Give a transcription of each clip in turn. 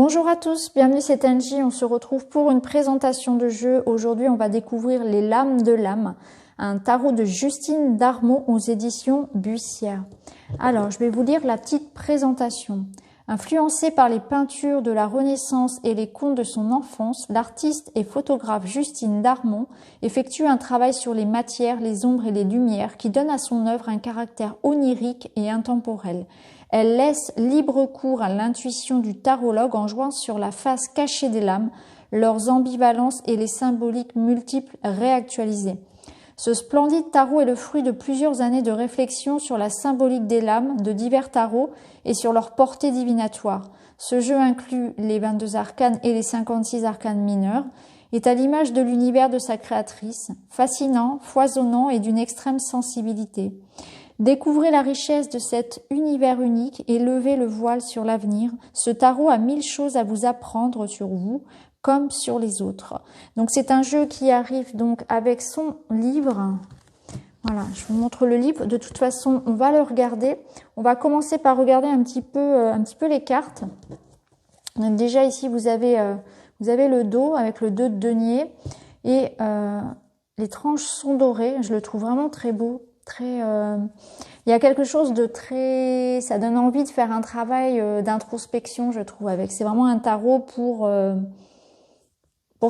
Bonjour à tous, bienvenue c'est Angie, on se retrouve pour une présentation de jeu. Aujourd'hui on va découvrir Les Lames de l'âme, un tarot de Justine Darmon aux éditions Bussière. Alors je vais vous lire la petite présentation. Influencée par les peintures de la Renaissance et les contes de son enfance, l'artiste et photographe Justine Darmon effectue un travail sur les matières, les ombres et les lumières qui donne à son œuvre un caractère onirique et intemporel. Elle laisse libre cours à l'intuition du tarologue en jouant sur la face cachée des lames, leurs ambivalences et les symboliques multiples réactualisées. Ce splendide tarot est le fruit de plusieurs années de réflexion sur la symbolique des lames de divers tarots et sur leur portée divinatoire. Ce jeu inclut les 22 arcanes et les 56 arcanes mineurs, est à l'image de l'univers de sa créatrice, fascinant, foisonnant et d'une extrême sensibilité. Découvrez la richesse de cet univers unique et levez le voile sur l'avenir. Ce tarot a 1000 choses à vous apprendre sur vous comme sur les autres. Donc c'est un jeu qui arrive donc avec son livre. Voilà, je vous montre le livre. De toute façon, on va le regarder. On va commencer par regarder un petit peu les cartes. Donc déjà ici, vous avez le dos avec le 2 de denier et les tranches sont dorées. Je le trouve vraiment très beau. Il y a quelque chose de très, ça donne envie de faire un travail d'introspection, je trouve, avec. C'est vraiment un tarot pour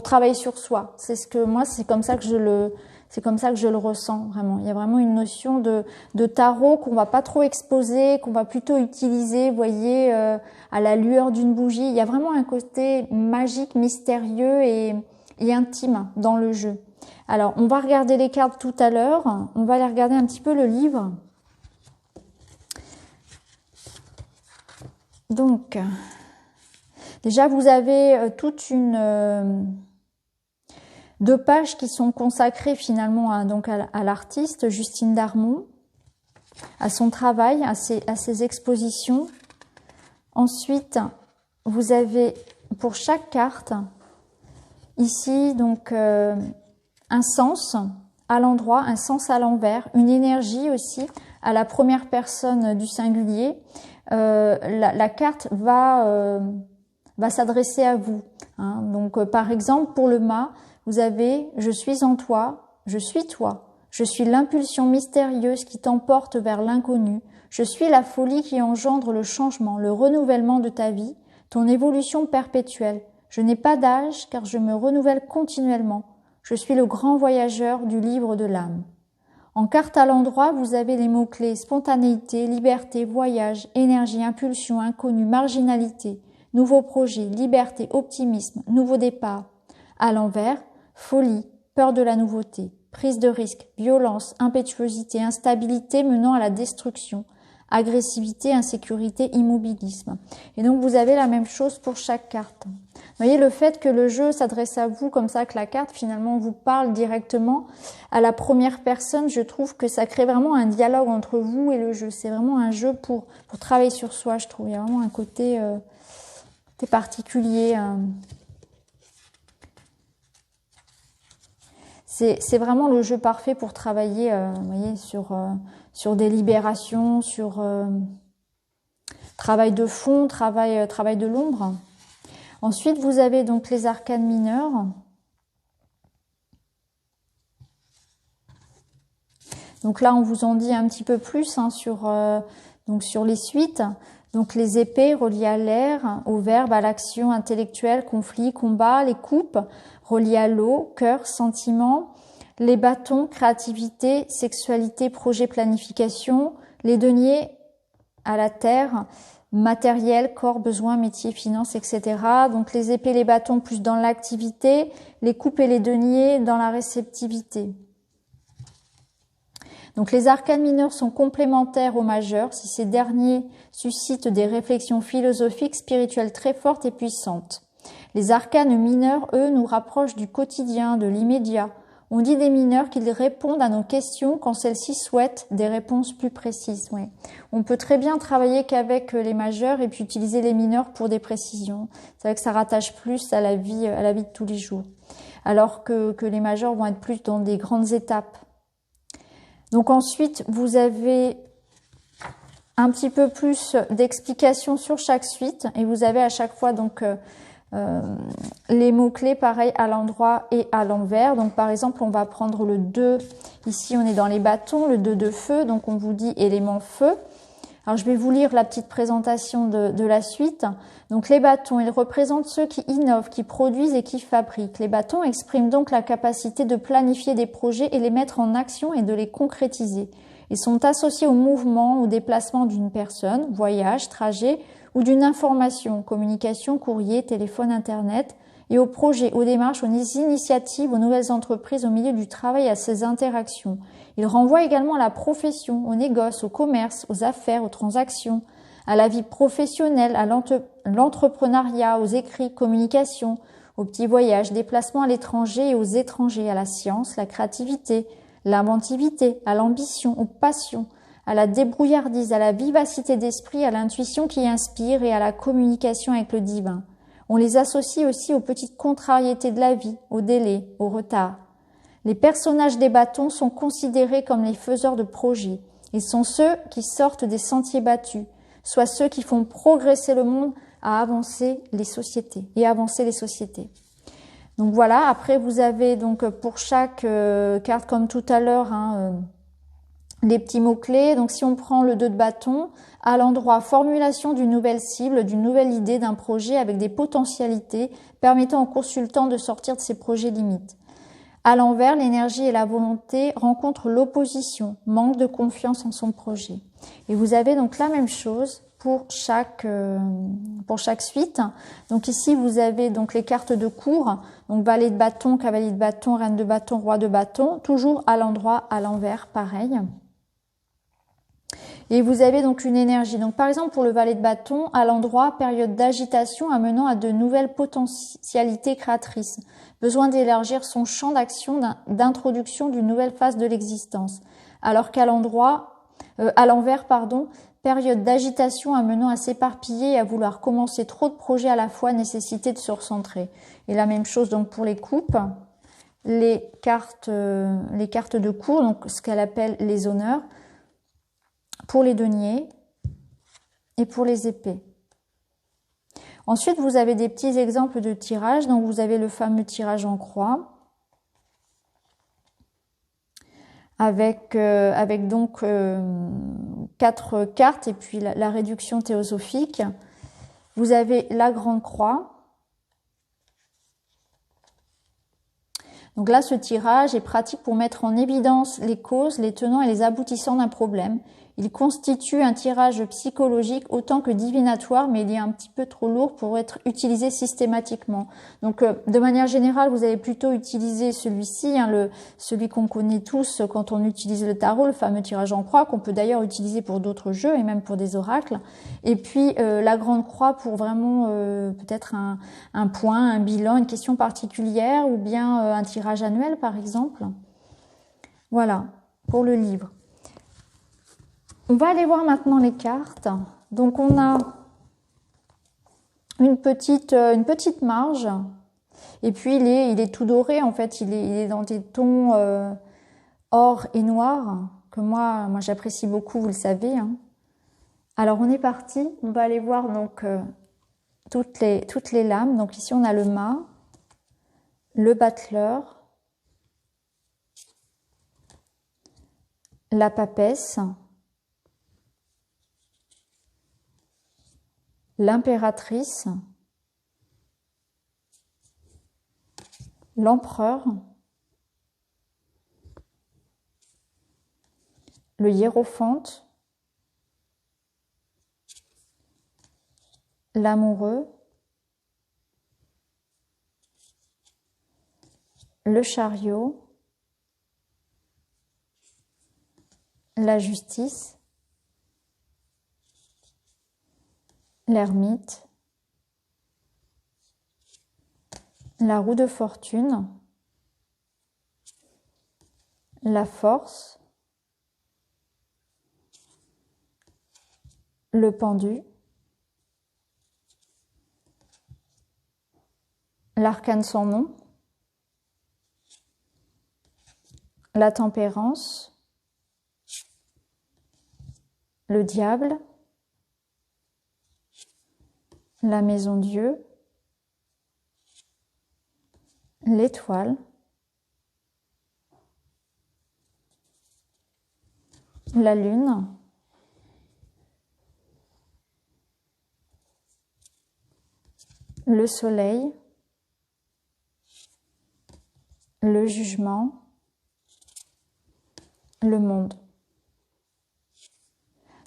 travailler sur soi. C'est ce que moi, c'est comme ça que je le ressens vraiment. Il y a vraiment une notion de tarot qu'on va pas trop exposer, qu'on va plutôt utiliser, vous voyez, à la lueur d'une bougie. Il y a vraiment un côté magique, mystérieux et intime dans le jeu. Alors, on va regarder les cartes tout à l'heure. On va aller regarder un petit peu le livre. Donc, déjà, vous avez toute une 2 pages qui sont consacrées finalement à l'artiste Justine Darmon, à son travail, à ses expositions. Ensuite, vous avez pour chaque carte ici donc un sens à l'endroit, un sens à l'envers, une énergie aussi à la première personne du singulier. La carte va s'adresser à vous. Hein. Donc, par exemple, pour le mât, vous avez « Je suis en toi, je suis toi. Je suis l'impulsion mystérieuse qui t'emporte vers l'inconnu. Je suis la folie qui engendre le changement, le renouvellement de ta vie, ton évolution perpétuelle. Je n'ai pas d'âge car je me renouvelle continuellement. Je suis le grand voyageur du livre de l'âme. » En carte à l'endroit, vous avez les mots-clés spontanéité, liberté, voyage, énergie, impulsion, inconnu, marginalité, nouveau projet, liberté, optimisme, nouveau départ. À l'envers, folie, peur de la nouveauté, prise de risque, violence, impétuosité, instabilité menant à la destruction, agressivité, insécurité, immobilisme. Et donc vous avez la même chose pour chaque carte. Vous voyez le fait que le jeu s'adresse à vous comme ça, que la carte finalement vous parle directement à la première personne, je trouve que ça crée vraiment un dialogue entre vous et le jeu. C'est vraiment un jeu pour travailler sur soi, je trouve. Il y a vraiment un côté particulier. C'est vraiment le jeu parfait pour travailler, vous voyez, sur des libérations, sur travail de fond, travail de l'ombre. Ensuite, vous avez donc les arcanes mineurs. Donc là, on vous en dit un petit peu plus hein, sur les suites. Donc les épées reliées à l'air, au verbe, à l'action intellectuelle, conflit, combat, les coupes reliées à l'eau, cœur, sentiment, les bâtons, créativité, sexualité, projet, planification, les deniers à la terre, matériel, corps, besoins, métier, finances, etc. Donc les épées, les bâtons plus dans l'activité, les coupes et les deniers dans la réceptivité. Donc les arcanes mineurs sont complémentaires aux majeurs si ces derniers suscitent des réflexions philosophiques, spirituelles très fortes et puissantes. Les arcanes mineurs, eux, nous rapprochent du quotidien, de l'immédiat. On dit des mineurs qu'ils répondent à nos questions quand celles-ci souhaitent des réponses plus précises. Oui. On peut très bien travailler qu'avec les majeurs et puis utiliser les mineurs pour des précisions. C'est vrai que ça rattache plus à la vie de tous les jours. Alors que les majeurs vont être plus dans des grandes étapes. Donc ensuite, vous avez un petit peu plus d'explications sur chaque suite et vous avez à chaque fois donc les mots-clés pareil à l'endroit et à l'envers. Donc par exemple, on va prendre le 2, ici on est dans les bâtons, le 2 de feu, donc on vous dit élément feu. Alors je vais vous lire la petite présentation de la suite. Donc les bâtons, ils représentent ceux qui innovent, qui produisent et qui fabriquent. Les bâtons expriment donc la capacité de planifier des projets et les mettre en action et de les concrétiser. Ils sont associés au mouvement, au déplacement d'une personne, voyage, trajet, ou d'une information, communication, courrier, téléphone, internet, et aux projets, aux démarches, aux initiatives, aux nouvelles entreprises, au milieu du travail, à ces interactions. Il renvoie également à la profession, au négoce, au commerce, aux affaires, aux transactions, à la vie professionnelle, à l'entrepreneuriat, aux écrits, communications, aux petits voyages, déplacements à l'étranger et aux étrangers, à la science, la créativité, l'inventivité, à l'ambition, aux passions, à la débrouillardise, à la vivacité d'esprit, à l'intuition qui inspire et à la communication avec le divin. On les associe aussi aux petites contrariétés de la vie, au délai, au retard. Les personnages des bâtons sont considérés comme les faiseurs de projets. Ils sont ceux qui sortent des sentiers battus, soit ceux qui font progresser le monde à avancer les sociétés et avancer les sociétés. Donc voilà, après vous avez donc pour chaque carte comme tout à l'heure les petits mots-clés. Donc si on prend le 2 de bâton, à l'endroit formulation d'une nouvelle cible, d'une nouvelle idée, d'un projet avec des potentialités permettant au consultant de sortir de ses projets limites. À l'envers, l'énergie et la volonté rencontrent l'opposition, manque de confiance en son projet. Et vous avez donc la même chose pour chaque suite. Donc ici, vous avez donc les cartes de cour, donc valet de bâton, cavalier de bâton, reine de bâton, roi de bâton, toujours à l'endroit, à l'envers, pareil. Et vous avez donc une énergie. Donc par exemple pour le valet de bâton, à l'endroit, période d'agitation amenant à de nouvelles potentialités créatrices. Besoin d'élargir son champ d'action, d'introduction d'une nouvelle phase de l'existence. Alors qu'à l'envers, période d'agitation amenant à s'éparpiller et à vouloir commencer trop de projets à la fois, nécessité de se recentrer. Et la même chose donc pour les coupes, les cartes de cour, donc ce qu'elle appelle les honneurs, pour les deniers et pour les épées. Ensuite, vous avez des petits exemples de tirage. Donc, vous avez le fameux tirage en croix avec donc 4 cartes et puis la réduction théosophique. Vous avez la grande croix. Donc là, ce tirage est pratique pour mettre en évidence les causes, les tenants et les aboutissants d'un problème. Il constitue un tirage psychologique autant que divinatoire, mais il est un petit peu trop lourd pour être utilisé systématiquement. Donc, de manière générale, vous allez plutôt utiliser celui-ci, celui qu'on connaît tous quand on utilise le tarot, le fameux tirage en croix, qu'on peut d'ailleurs utiliser pour d'autres jeux et même pour des oracles. Et puis, la grande croix pour vraiment peut-être un point, un bilan, une question particulière ou bien un tirage annuel, par exemple. Voilà, pour le livre. On va aller voir maintenant les cartes. Donc on a une petite marge et puis il est tout doré en fait, il est dans des tons or et noir que moi j'apprécie beaucoup, vous le savez. Alors on est parti, on va aller voir donc toutes les lames. Donc ici on a le mât, le battleur, la papesse, l'impératrice, l'empereur, le hiérophante, l'amoureux, le chariot, la justice, l'ermite, la roue de fortune, la force, le pendu, l'arcane sans nom, la tempérance, le diable, la maison Dieu, l'étoile, la lune, le soleil, le jugement, le monde.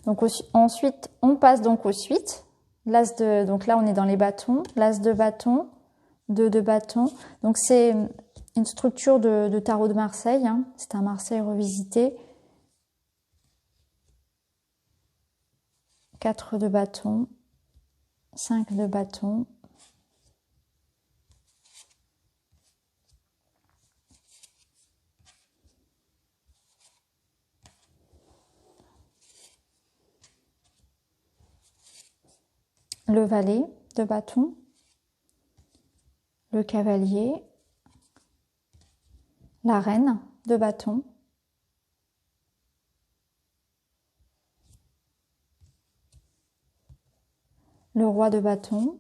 Donc ensuite, on passe donc aux suites. Donc là, on est dans les bâtons. L'as de bâton, 2 de bâton. Donc c'est une structure de tarot de Marseille. Hein. C'est un Marseille revisité. 4 de bâton, 5 de bâton. Le valet de bâton, le cavalier, la reine de bâton, le roi de bâton,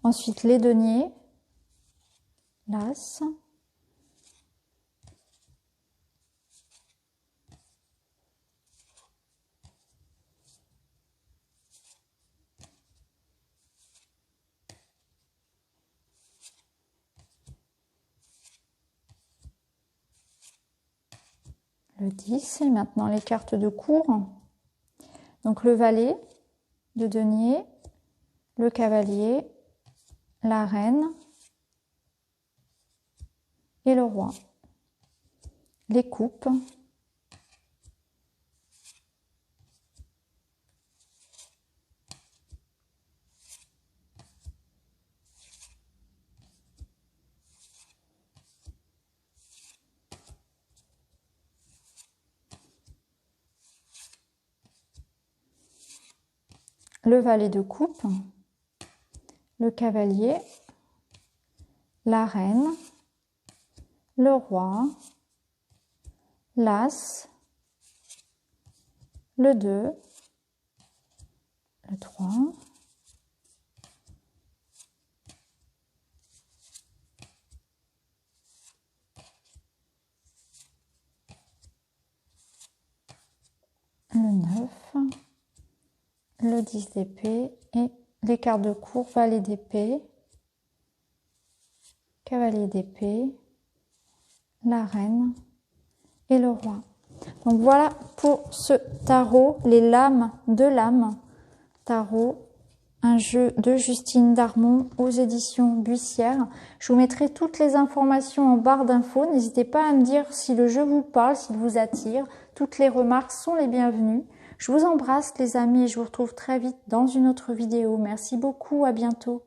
ensuite les deniers, l'as, le 10 et maintenant les cartes de cour. Donc le valet de denier, le cavalier, la reine et le roi. Les coupes, le valet de coupe, le cavalier, la reine, le roi, l'as, le 2, le 3, le 9, le 10 d'épée et les cartes de cour, valet d'épée, cavalier d'épée, la reine et le roi. Donc voilà pour ce tarot, les lames de l'âme, tarot, un jeu de Justine Darmon aux éditions Buissière. Je vous mettrai toutes les informations en barre d'infos. N'hésitez pas à me dire si le jeu vous parle, s'il vous attire. Toutes les remarques sont les bienvenues. Je vous embrasse les amis et je vous retrouve très vite dans une autre vidéo. Merci beaucoup, à bientôt.